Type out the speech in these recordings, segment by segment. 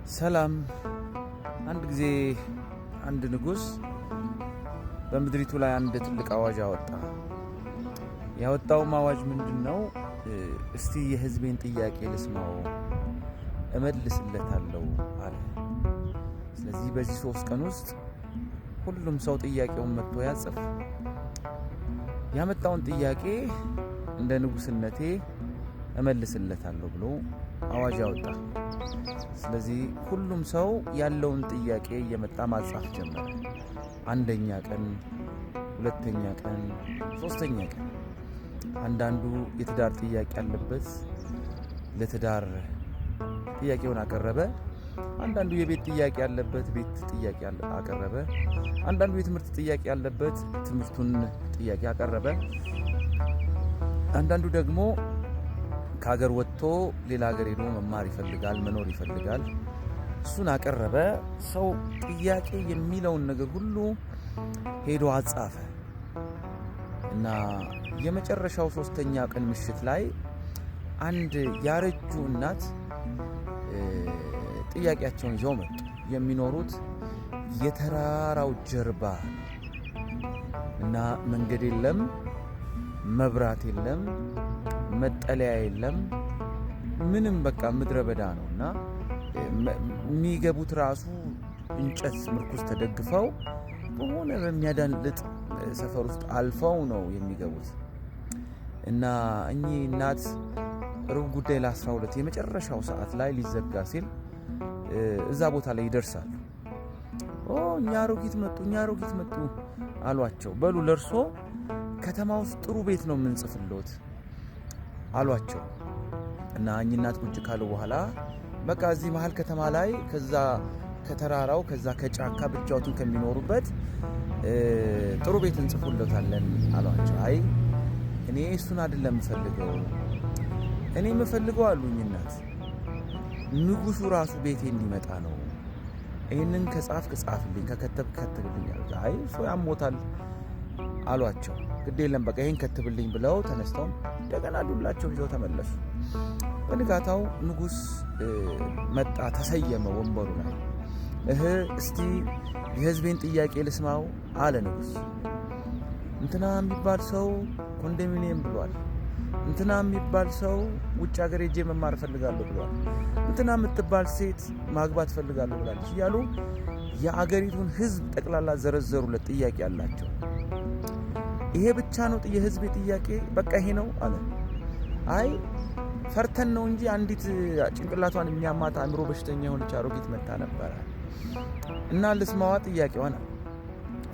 ሰላም። አንድ ጊዜ አንድ ንጉስ በምድሪቱ ላይ አንድ ትልቅ አዋጅ አወጣ። ያወጣውም አዋጅ ምንድነው? እስቲ የህዝቤን ጥያቄ ልስማው እመልስለታለሁ አለ። ስለዚህ በዚህ 3 ቀን ውስጥ ሁሉም ሰው ጥያቄውን መጥቶ ያጽፍ። ያመጣውን ጥያቄ እንደ ንጉስነቴ እመልስለታለሁ ብሎ አዋጅ አወጣ። ስለዚህ ሁሉም ሰው ያለውን ጥያቄ እየመጣ ማጻፍ ጀመረ። 1ኛ ቀን፣ 2ኛ ቀን፣ 3ኛ ቀን። አንዳንዱ የትዳር ጥያቄ ያለበት ለትዳር ጥያቄውን አቀረበ። አንዳንዱ የቤት ጥያቄ ያለበት ቤት ጥያቄ አቀረበ። አንዳንዱ የትምህርት ጥያቄ ያለበት ትምህርቱን ጥያቄ አቀረበ። አንዳንዱ ደግሞ ከሀገር ወጥቶ ሌላ ሀገር ሄዶ መማር ይፈልጋል፣ መኖር ይፈልጋል። እሱን አቀረበ። ሰው ጥያቄ የሚለውን ነገር ሁሉ ሄዶ አጻፈ እና የመጨረሻው 3ኛ ቀን ምሽት ላይ አንድ ያረጁ እናት ጥያቄያቸውን ይዘው መጡ። የሚኖሩት የተራራው ጀርባ እና መንገድ የለም፣ መብራት የለም፣ መጠለያ የለም፣ ምንም በቃ ምድረ በዳ ነው እና የሚገቡት ራሱ እንጨት ምርኩዝ ተደግፈው በሆነ በሚያዳልጥ ሰፈር ውስጥ አልፈው ነው የሚገቡት እና እኚህ እናት ሩብ ጉዳይ ለ12 የመጨረሻው ሰዓት ላይ ሊዘጋ ሲል እዛ ቦታ ላይ ይደርሳሉ። እኛ አሮጊት መጡ አሏቸው። በሉ ለርሶ ከተማ ውስጥ ጥሩ ቤት ነው የምንጽፍልዎት አሏቸው እና እኚህ እናት ቁጭ ካሉ በኋላ በቃ እዚህ መሀል ከተማ ላይ ከዛ ከተራራው ከዛ ከጫካ ብቻዎትን ከሚኖሩበት ጥሩ ቤት እንጽፉልዎታለን አሏቸው። አይ እኔ እሱን አይደለም የምፈልገው፣ እኔ የምፈልገው አሉኝ እናት ንጉሱ ራሱ ቤቴ እንዲመጣ ነው። ይህንን ከጻፍክ ጻፍልኝ፣ ከከተብክ ከትብልኝ አሉት። አይ እሱ ያሞታል አሏቸው። ግድ የለም በቃ ይህን ከትብልኝ ብለው ተነስተው እንደገና ዱላቸው ይዘው ተመለሱ። በንጋታው ንጉስ መጣ፣ ተሰየመ ወንበሩ ላይ። እስቲ የህዝቤን ጥያቄ ልስማው አለ ንጉስ። እንትና የሚባል ሰው ኮንዶሚኒየም ብሏል፣ እንትና የሚባል ሰው ውጭ ሀገር ሄጄ መማር እፈልጋለሁ ብሏል፣ እንትና የምትባል ሴት ማግባት እፈልጋለሁ ብላለች እያሉ የአገሪቱን ህዝብ ጠቅላላ ዘረዘሩለት። ጥያቄ አላቸው። ይሄ ብቻ ነው የህዝቤ ጥያቄ? በቃ ይሄ ነው አለ። አይ ፈርተን ነው እንጂ አንዲት ጭንቅላቷን የሚያማት አእምሮ በሽተኛ የሆነች አሮጊት መጣ ነበረ እና ልስማዋ ጥያቄዋን።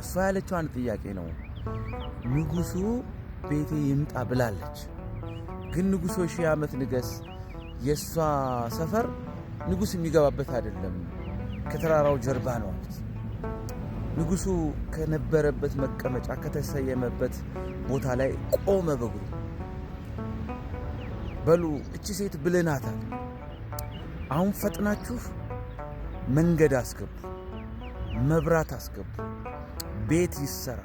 እሷ ያለችው አንድ ጥያቄ ነው። ንጉሱ ቤቴ ይምጣ ብላለች፣ ግን ንጉሱ 1000 ዓመት ንገስ፣ የእሷ ሰፈር ንጉስ የሚገባበት አይደለም፣ ከተራራው ጀርባ ነው አሉት። ንጉሱ ከነበረበት መቀመጫ ከተሰየመበት ቦታ ላይ ቆመ በእግሩ። በሉ እቺ ሴት ብልናታል፣ አሁን ፈጥናችሁ መንገድ አስገቡ፣ መብራት አስገቡ፣ ቤት ይሰራ፣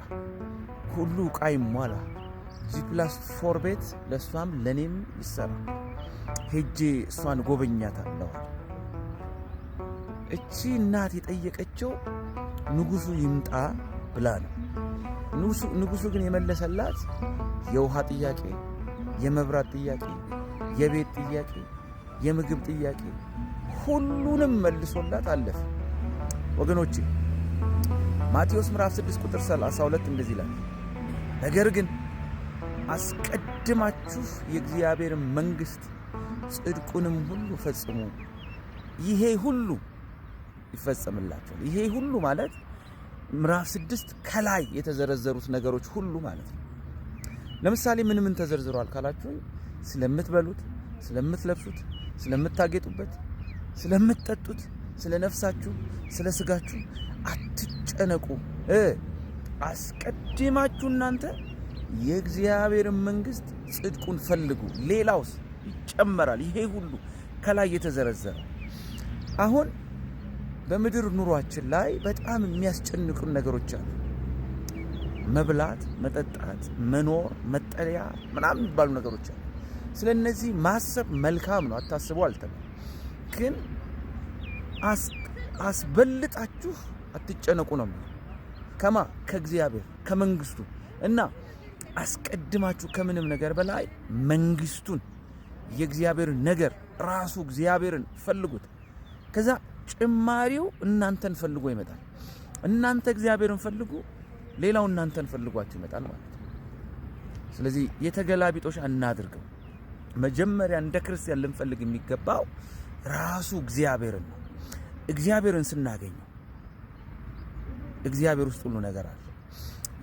ሁሉ ዕቃ ይሟላ፣ G+4 ቤት ለእሷም ለእኔም ይሰራ፣ ሄጄ እሷን ጎበኛታለሁ። እቺ እናት የጠየቀችው ንጉሱ ይምጣ ብላ ነው። ንጉሱ ግን የመለሰላት የውሃ ጥያቄ፣ የመብራት ጥያቄ፣ የቤት ጥያቄ፣ የምግብ ጥያቄ ሁሉንም መልሶላት አለፈ። ወገኖቼ ማቴዎስ ምዕራፍ 6 ቁጥር 32 እንደዚህ ይላል፣ ነገር ግን አስቀድማችሁ የእግዚአብሔር መንግሥት ጽድቁንም ሁሉ ፈጽሙ፣ ይሄ ሁሉ ይፈጸምላችኋል። ይሄ ሁሉ ማለት ምዕራፍ 6 ከላይ የተዘረዘሩት ነገሮች ሁሉ ማለት ነው። ለምሳሌ ምን ተዘርዝሯል ካላችሁ፣ ስለምትበሉት፣ ስለምትለብሱት፣ ስለምታጌጡበት፣ ስለምትጠጡት፣ ስለ ነፍሳችሁ፣ ስለ ስጋችሁ አትጨነቁ። አስቀድማችሁ እናንተ የእግዚአብሔርን መንግሥት ጽድቁን ፈልጉ፣ ሌላውስ ይጨመራል። ይሄ ሁሉ ከላይ የተዘረዘረ። አሁን በምድር ኑሯችን ላይ በጣም የሚያስጨንቁን ነገሮች አሉ። መብላት፣ መጠጣት፣ መኖር፣ መጠለያ ምናምን የሚባሉ ነገሮች አሉ። ስለነዚህ ማሰብ መልካም ነው፣ አታስቡ አልተባለም። ግን አስበልጣችሁ አትጨነቁ ነው። ከእግዚአብሔር ከመንግስቱ እና አስቀድማችሁ ከምንም ነገር በላይ መንግስቱን የእግዚአብሔር ነገር ራሱ እግዚአብሔርን ፈልጉት። ከዛ ጭማሪው እናንተን ፈልጎ ይመጣል። እናንተ እግዚአብሔርን ፈልጉ፣ ሌላው እናንተን ፈልጓችሁ ይመጣል ማለት ነው። ስለዚህ የተገላቢጦሽ አናድርገው። መጀመሪያ እንደ ክርስቲያን ልንፈልግ የሚገባው ራሱ እግዚአብሔርን ነው። እግዚአብሔርን ስናገኘው እግዚአብሔር ውስጥ ሁሉ ነገር አለ።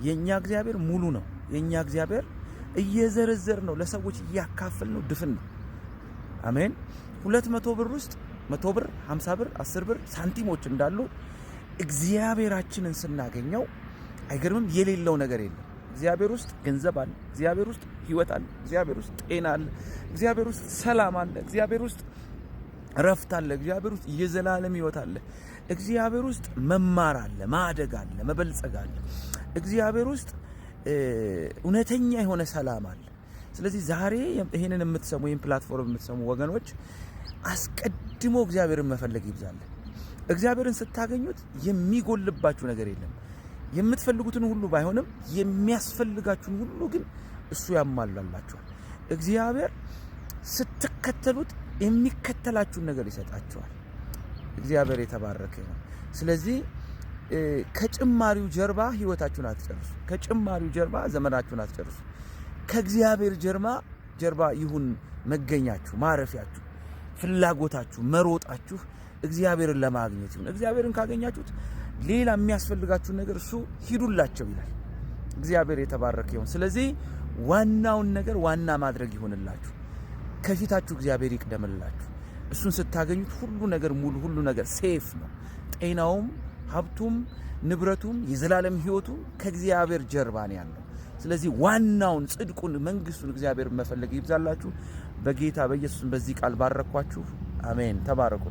የኛ እግዚአብሔር ሙሉ ነው። የኛ እግዚአብሔር እየዘረዘር ነው ለሰዎች እያካፈል ነው ድፍን ነው። አሜን። 200 ብር ውስጥ 100 ብር፣ 50 ብር፣ 10 ብር ሳንቲሞች እንዳሉ እግዚአብሔራችንን ስናገኘው አይገርምም? የሌለው ነገር የለም። እግዚአብሔር ውስጥ ገንዘብ አለ። እግዚአብሔር ውስጥ ህይወት አለ። እግዚአብሔር ውስጥ ጤና አለ። እግዚአብሔር ውስጥ ሰላም አለ። እግዚአብሔር ውስጥ ረፍት አለ። እግዚአብሔር ውስጥ የዘላለም ህይወት አለ። እግዚአብሔር ውስጥ መማር አለ፣ ማደግ አለ፣ መበልጸግ አለ። እግዚአብሔር ውስጥ እውነተኛ የሆነ ሰላም አለ። ስለዚህ ዛሬ ይሄንን የምትሰሙ ይሄን ፕላትፎርም የምትሰሙ ወገኖች አስቀድሞ እግዚአብሔርን መፈለግ ይብዛል። እግዚአብሔርን ስታገኙት የሚጎልባችሁ ነገር የለም። የምትፈልጉትን ሁሉ ባይሆንም የሚያስፈልጋችሁን ሁሉ ግን እሱ ያሟላላችኋል። እግዚአብሔር ስትከተሉት የሚከተላችሁን ነገር ይሰጣችኋል። እግዚአብሔር የተባረከ ነው። ስለዚህ ከጭማሪው ጀርባ ህይወታችሁን አትጨርሱ። ከጭማሪው ጀርባ ዘመናችሁን አትጨርሱ። ከእግዚአብሔር ጀርባ ይሁን መገኛችሁ፣ ማረፊያችሁ፣ ፍላጎታችሁ፣ መሮጣችሁ እግዚአብሔርን ለማግኘት ይሁን። እግዚአብሔርን ካገኛችሁት ሌላ የሚያስፈልጋችሁን ነገር እሱ ሂዱላቸው ይላል። እግዚአብሔር የተባረከ ይሁን። ስለዚህ ዋናውን ነገር ዋና ማድረግ ይሁንላችሁ። ከፊታችሁ እግዚአብሔር ይቅደምላችሁ። እሱን ስታገኙት ሁሉ ነገር ሙሉ፣ ሁሉ ነገር ሴፍ ነው። ጤናውም፣ ሀብቱም፣ ንብረቱም፣ የዘላለም ህይወቱም ከእግዚአብሔር ጀርባ ነው ያለው። ስለዚህ ዋናውን ጽድቁን፣ መንግስቱን እግዚአብሔር መፈለግ ይብዛላችሁ። በጌታ በኢየሱስ በዚህ ቃል ባረኳችሁ። አሜን። ተባረኩ።